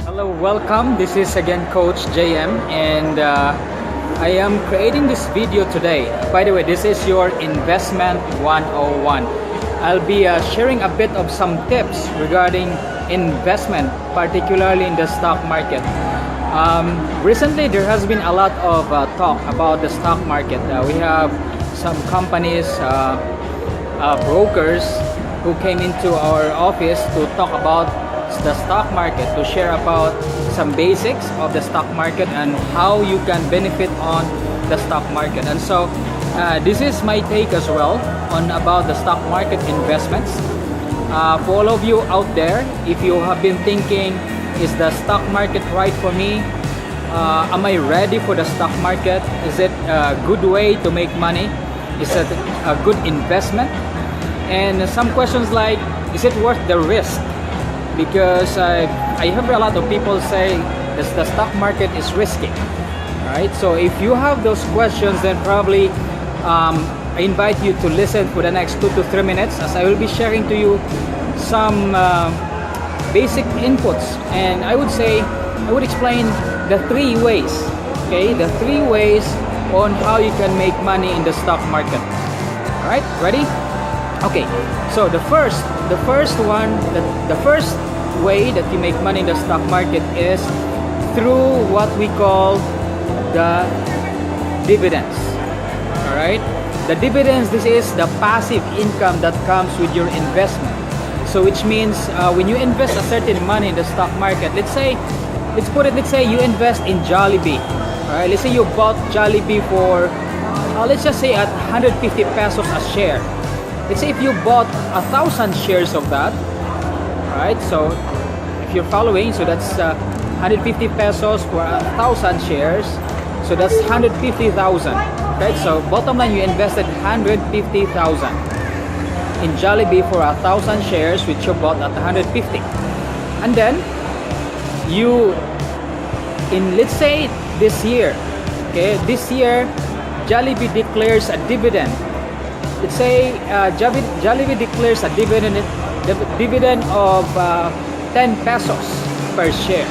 Hello, welcome. This is again Coach JM, and I am creating this video today. By the way, this is your Investment 101. I'll be sharing a bit of some tips regarding investment, particularly in the stock market. Recently, there has been a lot of talk about the stock market. We have some companies, brokers, who came into our office to talk about the stock market, to share about some basics of the stock market and how you can benefit on the stock market. And so this is my take as well on about the stock market investments. For all of you out there, if you have been thinking, is the stock market right for me? Am I ready for the stock market? Is it a good way to make money? Is it a good investment? And some questions like, is it worth the risk? Because I hear a lot of people say the stock market is risky, right? So if you have those questions, then probably I invite you to listen for the next 2 to 3 minutes, as I will be sharing to you some basic inputs, and I would explain the 3 ways, okay? The 3 ways on how you can make money in the stock market. All right, ready? Okay, so the first way that you make money in the stock market is through what we call the dividends. All right, the dividends, this is the passive income that comes with your investment. So which means when you invest a certain money in the stock market, let's say you invest in Jollibee. All right, let's say you bought Jollibee for let's just say at 150 pesos a share. Let's say if you bought 1,000 shares of that, right? So if you're following, so that's 150 pesos for 1,000 shares. So that's 150,000. Okay, so bottom line, you invested 150,000 in Jollibee for 1,000 shares, which you bought at 150. And then let's say this year, okay, this year Jollibee declares a dividend. Let's say Jollibee declares a dividend of 10 pesos per share,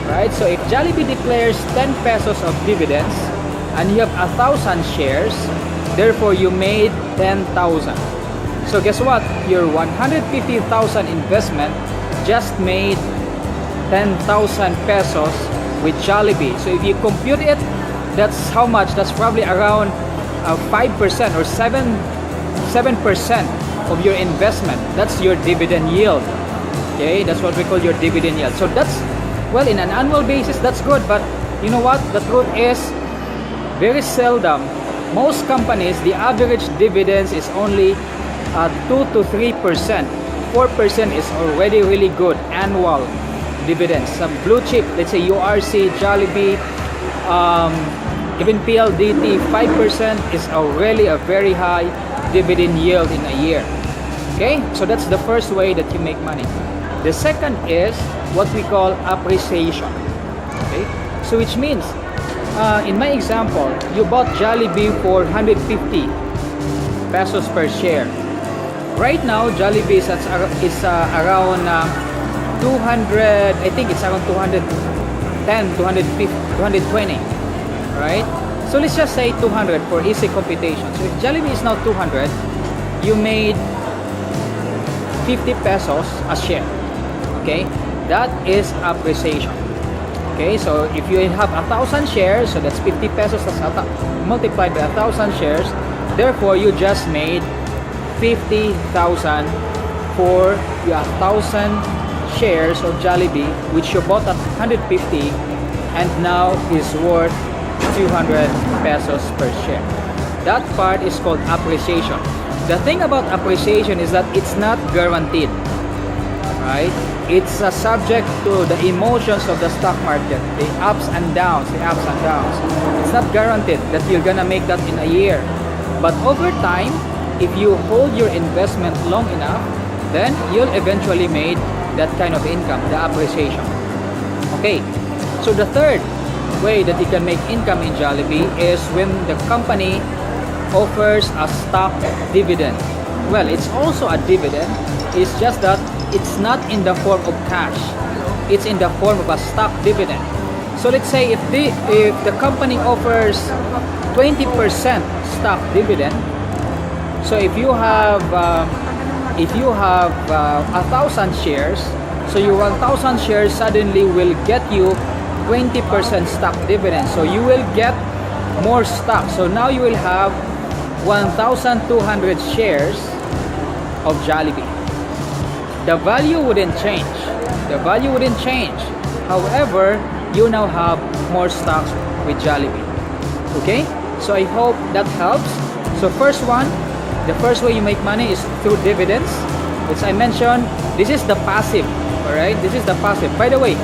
right? So if Jollibee declares 10 pesos of dividends and you have 1,000 shares, therefore you made 10,000. So guess what? Your 150,000 investment just made 10,000 pesos with Jollibee. So if you compute it, that's how much? That's probably around 5% or 7% of your investment. That's your dividend yield. Okay, that's what we call your dividend yield. So that's, well, in an annual basis, that's good. But you know what? The truth is, very seldom, most companies, the average dividends is only 2 to 3%. 4% is already really good annual dividends. Some blue chip, let's say URC, Jollibee, even PLDT, 5% is already a very high dividend yield in a year. Okay, so that's the first way that you make money. The second is what we call appreciation. Okay, so which means in my example, you bought Jollibee for 150 pesos per share. Right now Jollibee is around 200, I think it's around 210, 250, 220, right? So let's just say 200 for easy computation. So if Jollibee is now 200, you made 50 pesos a share. Okay, that is appreciation. Okay, so if you have 1,000 shares, so that's 50 pesos, that's multiplied by 1,000 shares. Therefore, you just made 50,000 for your 1,000 shares of Jollibee, which you bought at 150 and now is worth 200 pesos per share. That part is called appreciation. The thing about appreciation is that it's not guaranteed, right? It's subject to the emotions of the stock market, the ups and downs. It's not guaranteed that you're gonna make that in a year, but over time, if you hold your investment long enough, then you'll eventually make that kind of income, the appreciation. Okay, so the third way that you can make income in Jollibee is when the company offers a stock dividend. Well, it's also a dividend. It's just that it's not in the form of cash. it's in the form of a stock dividend. So let's say if the company offers 20% stock dividend, so if you have 1,000 shares, so your 1,000 shares suddenly will get you 20% stock dividend. So you will get more stock. So now you will have 1,200 shares of Jollibee. The value wouldn't change. The value wouldn't change. However, you now have more stocks with Jollibee. Okay? So I hope that helps. So the first way you make money is through dividends. As I mentioned, this is the passive. Alright? This is the passive. By the way,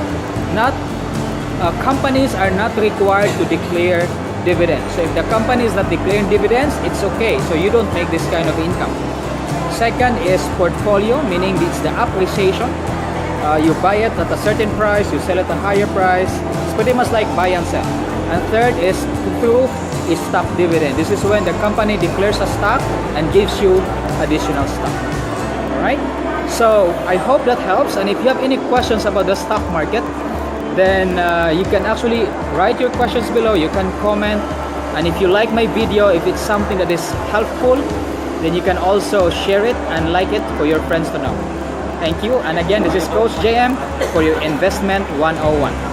companies are not required to declare dividends. So if the company is not declaring dividends, it's okay. So you don't make this kind of income. Second is portfolio, meaning it's the appreciation. You buy it at a certain price, you sell it at a higher price. It's pretty much like buy and sell. And third is through stock dividend. This is when the company declares a stock and gives you additional stock. Alright? So I hope that helps. And if you have any questions about the stock market, then you can actually write your questions below. You can comment. And if you like my video, if it's something that is helpful, then you can also share it and like it for your friends to know. Thank you. And again, this is Coach JM for your Investment 101.